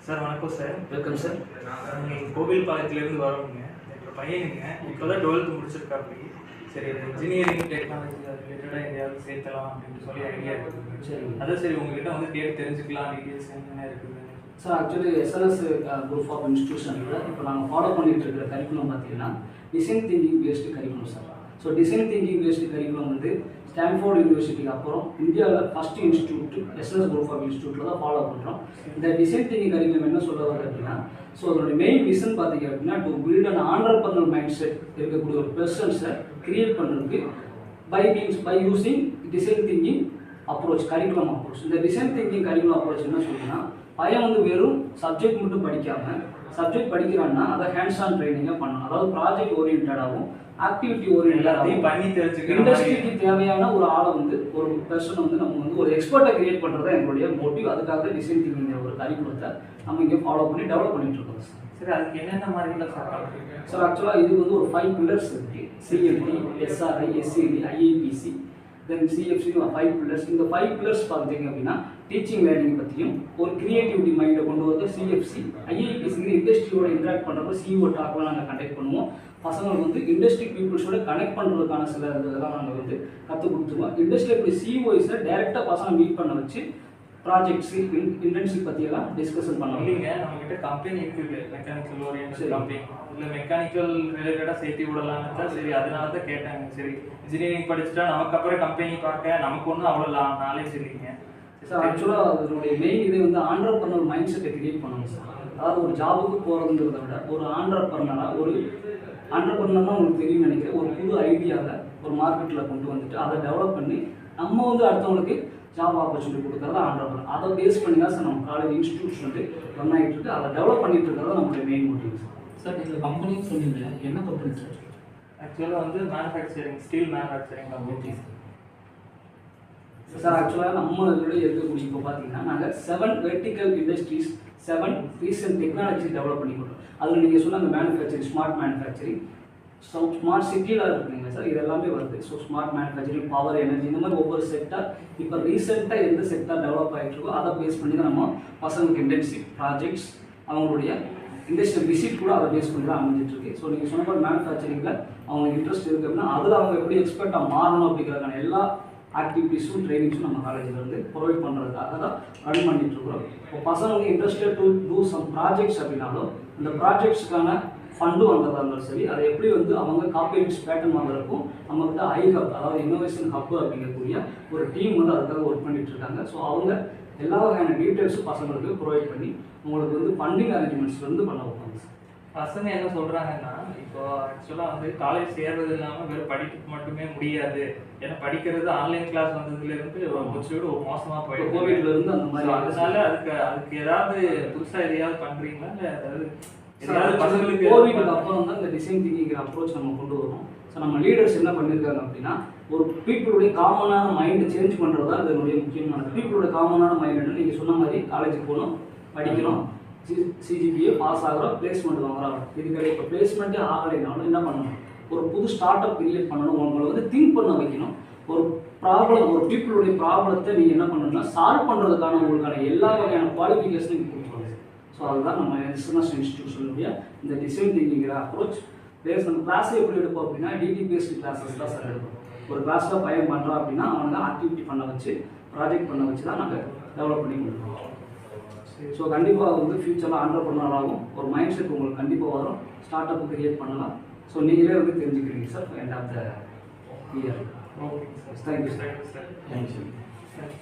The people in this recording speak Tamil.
சார் வணக்கம் சார். Welcome sir. நாங்கள் கோவில் பாளையத்துலேருந்து வரோங்க. என்னோட பையனுங்க இப்போ தான் 12th முடிச்சிருக்காப்படி. சரி இன்ஜினியரிங் டெக்னாலஜி ரிலேட்டடாக எங்கேயாவது சேர்த்தலாம் அப்படின்னு சொல்லி ஐடியா இருக்குது. சரி, அதான் சரி உங்ககிட்ட வந்து கேட்டு தெரிஞ்சுக்கலாம் டீட்டெயில்ஸ் என்னென்ன இருக்குது. Sir actually SNS group of இன்ஸ்டியூஷனில் இப்போ நாங்கள் ஃபாலோ பண்ணிட்டு இருக்கிற கரிக்குலம் பார்த்தீங்கன்னா design thinking based curriculum sir. So design thinking based curriculum வந்து ஸ்டான்ஃபோர்ட் யூனிவர்சிட்டிக்கு அப்புறம் இந்தியாவில் first institute SNS group of இன்ஸ்டியூட்டில் தான் ஃபாலோ பண்ணுறோம். இந்த டிசைன் திங்கிங் கரிக்குலம் என்ன சொல்ல வருது அப்படின்னா, ஸோ அதோட மெயின் விஷன் பார்த்தீங்க அப்படின்னா to build and entrepreneur mind set இருக்கக்கூடிய ஒரு பெர்சன்ஸை கிரியேட் பண்ணுறதுக்கு by using design thinking approach, curriculum approach. இந்த டிசைன் திங்கிங் கரிக்குலம் அப்ரோச் என்ன சொல்லுன்னா, பையன் வந்து வெறும் சப்ஜெக்ட் மட்டும் படிக்காமல் சப்ஜெக்ட் படிக்கிறான்னா அதை ஹேண்ட்ஸ் ஆன் ட்ரைனிங்காக பண்ணணும். அதாவது ப்ராஜெக்ட் ஓரியன்டாகவும் ஆக்டிவிட்டி ஓரியன்டாகவும் பண்ணி தெரிஞ்சுக்க இண்டஸ்ட்ரிக்கு தேவையான ஒரு ஆளை வந்து ஒரு பெர்சனை வந்து நம்ம வந்து ஒரு எக்ஸ்பர்ட்டை கிரியேட் பண்ணுறது தான் எங்களுடைய மோட்டிவ். அதுக்காக டிசைன் திங்கிங்கிற ஒரு கரிக்குலத்தை நம்ம இங்கே ஃபாலோ பண்ணி டெவலப் பண்ணிட்டு இருக்கோம் சார். சரி, அதுக்கு என்னென்ன மாதிரிலாம் சார் ஆக்சுவலாக இது வந்து ஒரு 5 பில்லர்ஸ் இருக்குது. சிஎம்டி, எஸ்ஆர்ஐ, எஸ்சிடி, ஐஏபிசி, தென் சிஎஃப்சி 5 பில்லர்ஸ். இந்த 5 பில்லர்ஸ் பார்த்தீங்க அப்படின்னா டீச்சிங் லேர்னிங் பற்றியும் ஒரு கிரியேட்டிவிட்டி மைண்டை கொண்டு வந்து சிஎஃப்சி, ஐஏபிசி இண்டஸ்ட்ரியோட இன்ட்ராக்ட் பண்ணுறப்போ சிஇஓ டாக்லாம் நாங்கள் கண்டக்ட் பண்ணுவோம். பசங்களுக்கு வந்து இண்டஸ்ட்ரி பீப்புள்ஸோட கனெக்ட் பண்ணுறதுக்கான சில இதெல்லாம் நாங்கள் வந்து கற்றுக் கொடுத்துருவோம். இண்டஸ்ட்ரியில் சிஓஸை டைரெக்டாக பசங்க மீட் பண்ண வச்சு ப்ராஜெக்ட்ஸு இன்டர்ன்ஷிப் பற்றியெல்லாம் டிஸ்கஷன் பண்ணலாம். இல்லைங்க, நம்மகிட்ட கம்பெனி இருக்குது, மெக்கானிக்கல் ஓரியன்டட் கம்பெனி. இல்லை மெக்கானிக்கல் ரிலேட்டடாக சேர்த்து விடலான்னு தான். சரி, அதனால தான் கேட்டாங்க. சரி இன்ஜினியரிங் படிச்சுட்டா நமக்கு அப்புறம் கம்பெனி பார்க்க நமக்கு ஒன்றும் அவ்வளோ நாலேஜ் இல்லைங்க சார். ஆக்சுவலாக அதனுடைய மெயின் இது வந்து ஆண்டர்பிரனர் மைண்ட் செட்டை கிரியேட் பண்ணணும் சார். அதாவது ஒரு ஜாபுக்கு போகிறதுங்கிறத விட ஒரு ஆண்டர்பிரனராக ஒரு ஆண்டர்பிரனர்னா உங்களுக்கு தெரியும் நினைக்கிறேன், ஒரு புது ஐடியாவை ஒரு மார்க்கெட்டில் கொண்டு வந்துட்டு அதை டெவலப் பண்ணி நம்ம வந்து அடுத்தவங்களுக்கு ஜாப் ஆப்பர்ச்சுனிட்டி கொடுக்குறத ஆண்டர்பிரனர். அதை பேஸ் பண்ணி தான் சார் நம்ம காலேஜ் இன்ஸ்டியூட்ஸ் வந்து ரன் ஆகிட்டு இருக்கு. அதை டெவலப் பண்ணிட்டு இருக்கிறது நம்மளுடைய மெயின் மோட்டிவ் சார். சார் நீங்கள் கம்பெனின்னு சொன்னீங்க, என்ன கம்பெனி சார்? ஆக்சுவலாக வந்து manufacturing, steel manufacturing company sir. ஆக்சுவலாக நம்ம இதில் இருக்கக்கூடிய இப்போ பார்த்தீங்கன்னா நாங்கள் 7 vertical industries, 7 recent technology develop பண்ணி கொடுத்தோம். அதில் நீங்கள் சொன்ன அந்த மேனுஃபேக்சரிங், ஸ்மார்ட் மேனுஃபேக்சரிங், ஸ்மார்ட் சிட்டியில் இருக்குங்க சார். இது எல்லாமே வருது. So smart manufacturing, power, energy, இந்த மாதிரி ஒவ்வொரு செக்டார் இப்போ ரீசெண்டாக எந்த செக்டார் டெவலப் ஆகிட்டு இருக்கோ அதை பேஸ் பண்ணி தான் நம்ம பசங்களுக்கு இன்டர்ன்ஷிப் ப்ராஜெக்ட்ஸ், அவங்களுடைய இண்டஸ்ட்ரியல் விசிட் கூட அதை பேஸ் பண்ணி தான் அமைஞ்சிட்டு இருக்கு. ஸோ நீங்கள் சொன்ன மாதிரி மேனுஃபேக்சரிங்கில் அவங்களுக்கு இன்ட்ரெஸ்ட் இருக்குது அப்படின்னா அதில் அவங்க எப்படி எக்ஸ்பர்ட்டாக மாறணும் அப்படிங்கிறதுக்கான எல்லா ஆக்டிவிட்டீஸும் ட்ரைனிங்ஸும் நம்ம காலேஜில் வந்து ப்ரொவைட் பண்ணுறதுக்காக தான் ரன் பண்ணிட்டு இருக்கிறோம். இப்போ பசங்க interested to do some projects அப்படின்னாலும் அந்த ப்ராஜெக்ட்ஸ்க்கான ஃபண்டு வாங்குறதா இருந்தாலும் சரி, அதை எப்படி வந்து அவங்க காப்பிரைட்ஸ் பேட்டர்ன் வாங்குறதுக்கும் நம்மகிட்ட ஐஹப், அதாவது இன்னோவேஷன் ஹப் அப்படிங்கக்கூடிய ஒரு டீம் வந்து அதுக்காக ஒர்க் பண்ணிட்டு இருக்காங்க. ஸோ அவங்க எல்லா வகையான டீட்டெயில்ஸும் பசங்களுக்கு ப்ரொவைட் பண்ணி உங்களுக்கு வந்து ஃபண்டிங் அரேஞ்ச்மெண்ட்ஸ் வந்து பண்ண வைப்பாங்க சார். பசங்க என்ன சொல்கிறாங்கன்னா, இப்போ ஆக்சுவலாக வந்து காலேஜ் சேர்றது இல்லாமல் வெறும் படிப்பு மட்டுமே முடியாது. ஏன்னா படிக்கிறது ஆன்லைன் கிளாஸ் வந்ததுலேருந்து கொஞ்சம் ஒரு மோசமாக போயிடும், கோவிட்லேருந்து அந்த மாதிரி. அதனால அதுக்கு ஏதாவது புதுசாக எதையாவது பண்ணுறீங்களா? இல்லை ஏதாவது பசங்களுக்கு கோவிட்க்கு அப்புறம் தான் இந்த டிசைன் திங்கிங்கிற அப்ரோச் நம்ம கொண்டு வரோம். ஸோ நம்ம லீடர்ஸ் என்ன பண்ணியிருக்காங்க அப்படின்னா, ஒரு பீப்புளுடைய காமனான மைண்டை சேஞ்ச் பண்ணுறது தான் இதனுடைய முக்கியமானது. பீப்புளுடைய காமனான மைண்ட் நீங்கள் சொன்ன மாதிரி காலேஜுக்கு போகணும், படிக்கணும், சிஜிபிஏ பாஸ் ஆகிறோம், பிளேஸ்மெண்ட் வாங்குறோம். இதுக்கு இப்போ பிளேஸ்மெண்ட்டே ஆகலைனாலும் என்ன பண்ணணும், ஒரு புது ஸ்டார்ட் அப் கிரியேட் பண்ணணும். உங்களை வந்து திங்க் பண்ண வைக்கணும். ஒரு ப்ராப்ளம், ஒரு பீப்புளுடைய ப்ராப்ளத்தை நீங்கள் என்ன பண்ணணும்னா சால்வ் பண்ணுறதுக்கான உங்களுக்கான எல்லா வகையான குவாலிஃபிகேஷனும் கொடுத்துருவாங்க. ஸோ அதுதான் நம்ம எஸ்என்எஸ் இன்ஸ்டியூஷனுடைய இந்த டிசைன் திங்கிங்கிற அப்ரோச். பேஸ் நம்ம கிளாஸை எப்படி எடுப்போம் அப்படின்னா டிடி பேஸ்டு கிளாஸஸ் தான் சார் எடுப்போம். ஒரு கிளாஸில் பையன் பண்ணுறான் அப்படின்னா அவனுக்கு ஆக்டிவிட்டி பண்ண வச்சு ப்ராஜெக்ட் பண்ண வச்சு தான் நாங்கள் டெவலப் பண்ணி கொடுக்குறோம். ஸோ கண்டிப்பாக வந்து ஃபியூச்சரில் ஆண்டர்பிரனராகவும் ஒரு மைண்ட் செட் உங்களுக்கு கண்டிப்பாக வரும். ஸ்டார்ட் அப் கிரியேட் பண்ணலாம். ஸோ நீங்களே வந்து தெரிஞ்சுக்கிறீங்க sir end of the year. Okay sir, thank you sir. Thank you sir.